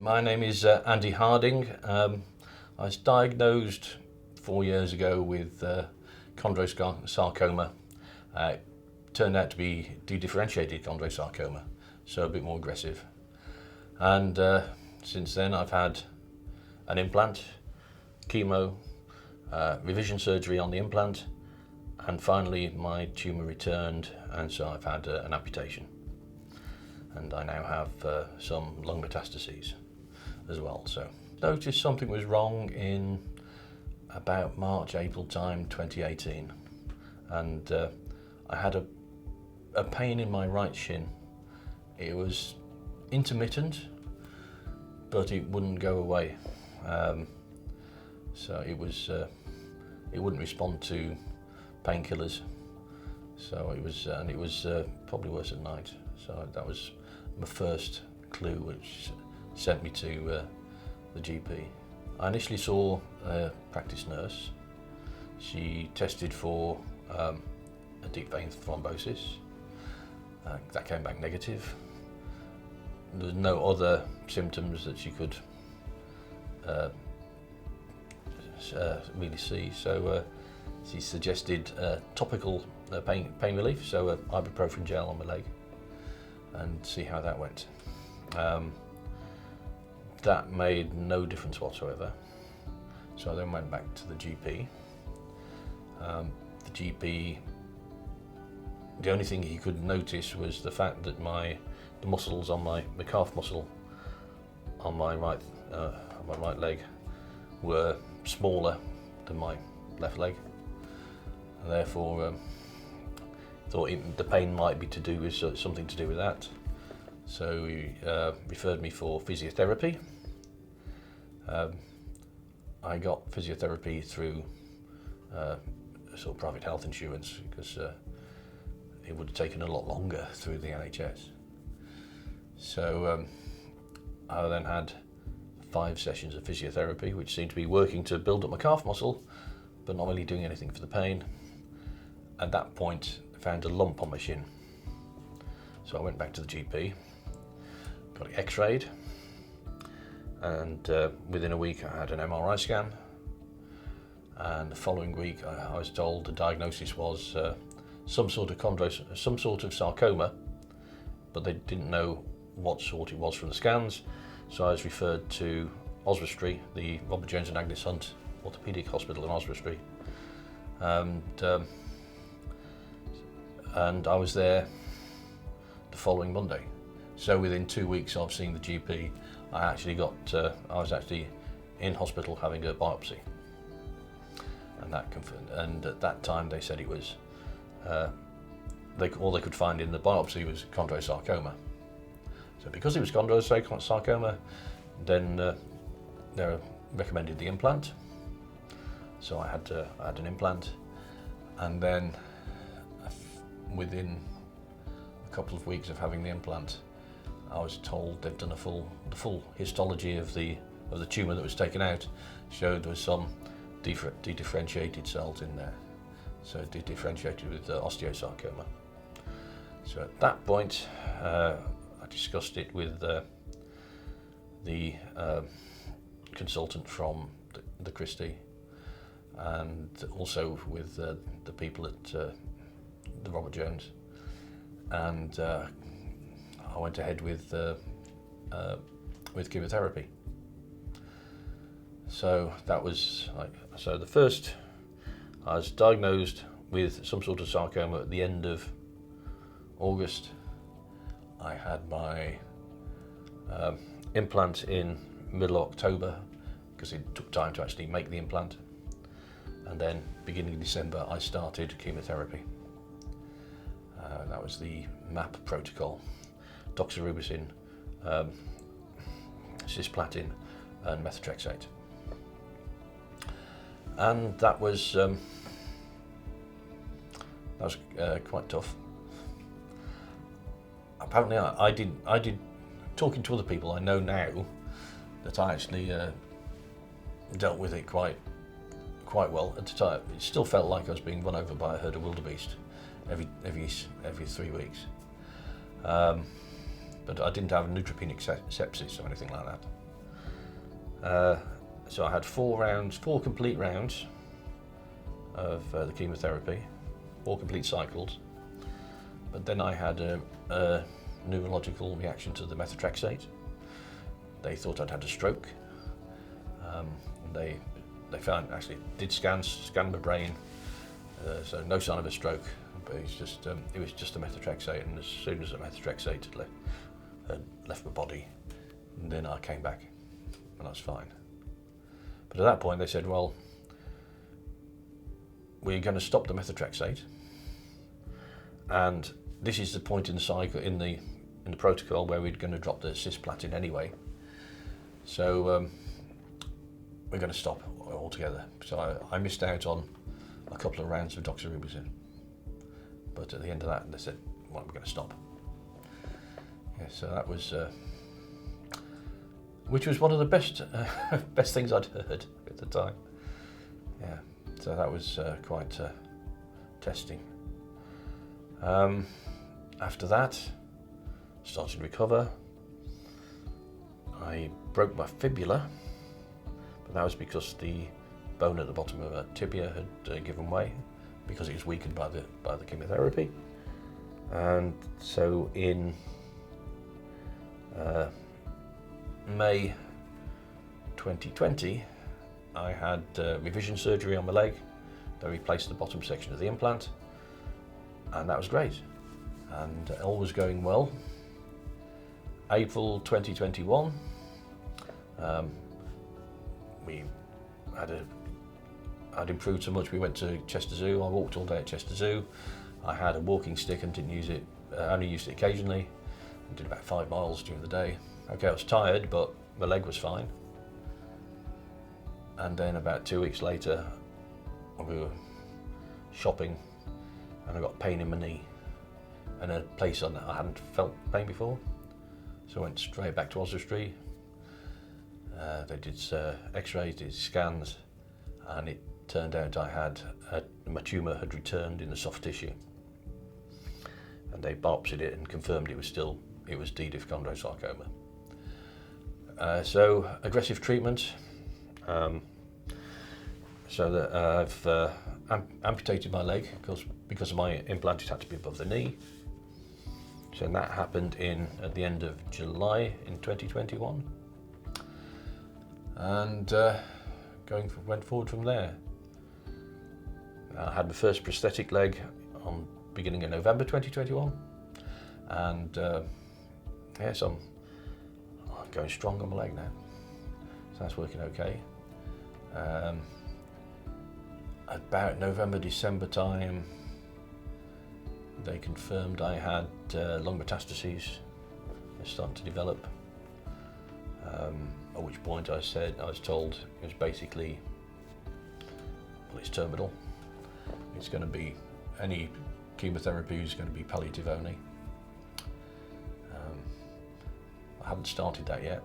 My name is Andy Harding. I was diagnosed 4 years ago with chondrosarcoma. It turned out to be dedifferentiated chondrosarcoma, so a bit more aggressive. And since then I've had an implant, chemo, revision surgery on the implant, and finally my tumour returned, and so I've had an amputation. And I now have some lung metastases as well. So noticed something was wrong in about March, April time 2018, and I had a pain in my right shin. It was intermittent, but it wouldn't go away. So it wouldn't respond to painkillers. So it was probably worse at night. So that was my first clue, which sent me to the GP. I initially saw a practice nurse. She tested for a deep vein thrombosis. That came back negative. There was no other symptoms that she could really see, so she suggested topical pain relief, so ibuprofen gel on my leg, and see how that went. That made no difference whatsoever, so I then went back to the GP. The GP, the only thing he could notice was the fact that the muscles on my calf muscle on my right leg were smaller than my left leg, and therefore thought the pain might be to do with something to do with that. So he referred me for physiotherapy. I got physiotherapy through sort of private health insurance, because it would have taken a lot longer through the NHS. So I then had 5 sessions of physiotherapy, which seemed to be working to build up my calf muscle, but not really doing anything for the pain. At that point, I found a lump on my shin. So I went back to the GP, got it x-rayed, and within a week I had an MRI scan. And the following week I was told the diagnosis was some sort of sarcoma, but they didn't know what sort it was from the scans. So I was referred to Oswestry, the Robert Jones and Agnes Hunt Orthopaedic Hospital in Oswestry, and I was there the following Monday. So within 2 weeks of seeing the GP, I was actually in hospital having a biopsy, and that confirmed. And at that time they said it was all they could find in the biopsy was chondrosarcoma. So because it was chondrosarcoma, then they recommended the implant. So I had an implant, and then within a couple of weeks of having the implant, I was told they'd done the full histology of the tumour that was taken out, showed there was some dedifferentiated cells in there, so dedifferentiated with osteosarcoma. So at that point, I discussed it with the consultant from the Christie, and also with the people at the Robert Jones, and I went ahead with chemotherapy. So that was the first. I was diagnosed with some sort of sarcoma at the end of August. I had my implant in middle of October, because it took time to actually make the implant, and then beginning of December I started chemotherapy. That was the MAP protocol: doxorubicin, cisplatin, and methotrexate. And that was quite tough. Apparently, I did talking to other people. I know now that I actually dealt with it quite well. At the time, it still felt like I was being run over by a herd of wildebeest every 3 weeks. But I didn't have neutropenic sepsis or anything like that. So I had 4 complete rounds of the chemotherapy, 4 complete cycles. But then I had a neurological reaction to the methotrexate. They thought I'd had a stroke. They found, actually did scanned my brain, so no sign of a stroke, but it was just the methotrexate, and as soon as the methotrexate had left my body, then I came back and I was fine. But at that point they said, well, we're going to stop the methotrexate, and this is the point in the cycle, in the protocol, where we're going to drop the cisplatin anyway. So we're going to stop altogether. So I missed out on a couple of rounds of doxorubicin. But at the end of that, they said, well, we're going to stop. Yeah, so that was, which was one of the best things I'd heard at the time. Yeah, so that was quite testing. After that, started to recover. I broke my fibula, but that was because the bone at the bottom of my tibia had given way because it was weakened by the chemotherapy. And so in May 2020, I had revision surgery on my leg. They replaced the bottom section of the implant, and that was great, and all was going well. April 2021, I'd improved so much, we went to Chester Zoo. I walked all day at Chester Zoo. I had a walking stick and didn't use it, only used it occasionally, and did about 5 miles during the day. Okay, I was tired, but my leg was fine. And then about 2 weeks later, we were shopping and I got pain in my knee, and a place on that I hadn't felt pain before. So I went straight back to Oswestry. They did x-rays, did scans, and it turned out my tumour had returned in the soft tissue. And they biopsied it and confirmed it was D. diff chondrosarcoma. So aggressive treatment. So that I've amputated my leg because of my implant. It had to be above the knee. So that happened at the end of July in 2021, and went forward from there. I had my first prosthetic leg on beginning of November 2021, and yes, I'm going strong on my leg now, so that's working okay. About November, December time, they confirmed I had lung metastases. They're starting to develop. At which point I was told it was basically, well, it's terminal. It's going to be, any chemotherapy is going to be palliative only. I haven't started that yet.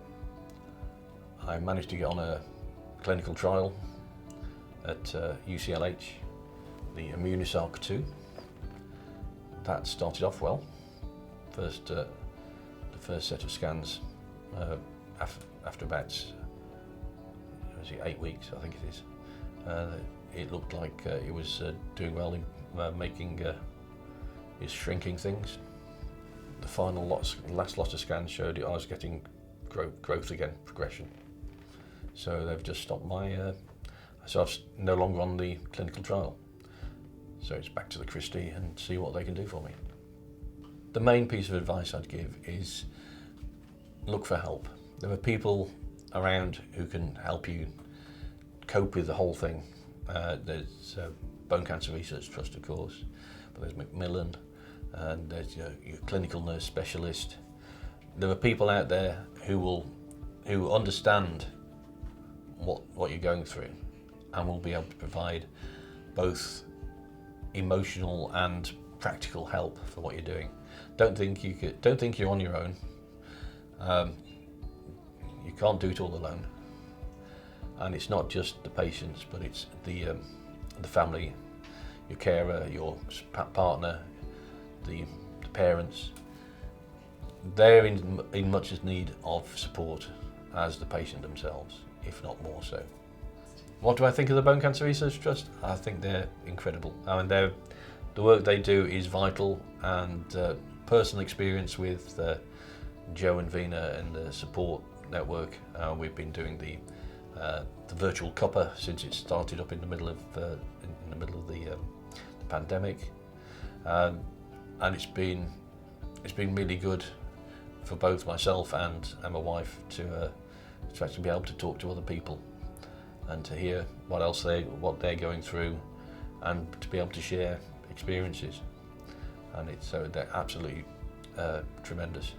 I managed to get on a clinical trial at UCLH, the Immunisarc 2. That started off well. The first set of scans after about 8 weeks, I think it is. It looked like it was doing well in making is shrinking things. The last lot of scans showed I was getting growth again, progression. So they've just stopped so I'm no longer on the clinical trial. So it's back to the Christie and see what they can do for me. The main piece of advice I'd give is look for help. There are people around who can help you cope with the whole thing. There's Bone Cancer Research Trust, of course, but there's Macmillan, and there's your clinical nurse specialist. There are people out there who understand what you're going through and will be able to provide both emotional and practical help for what you're doing. Don't think you're on your own. You can't do it all alone. And it's not just the patients, but it's the family, your carer, your partner, the parents. They're in much as need of support as the patient themselves. if not more so. What do I think of the Bone Cancer Research Trust? I think they're incredible. I mean, the work they do is vital, and personal experience with Joe and Vina and the support network. We've been doing the virtual copper since it started up in the middle of the pandemic, and it's been really good for both myself and my wife to actually be able to talk to other people and to hear what they're going through, and to be able to share experiences. And they're absolutely tremendous.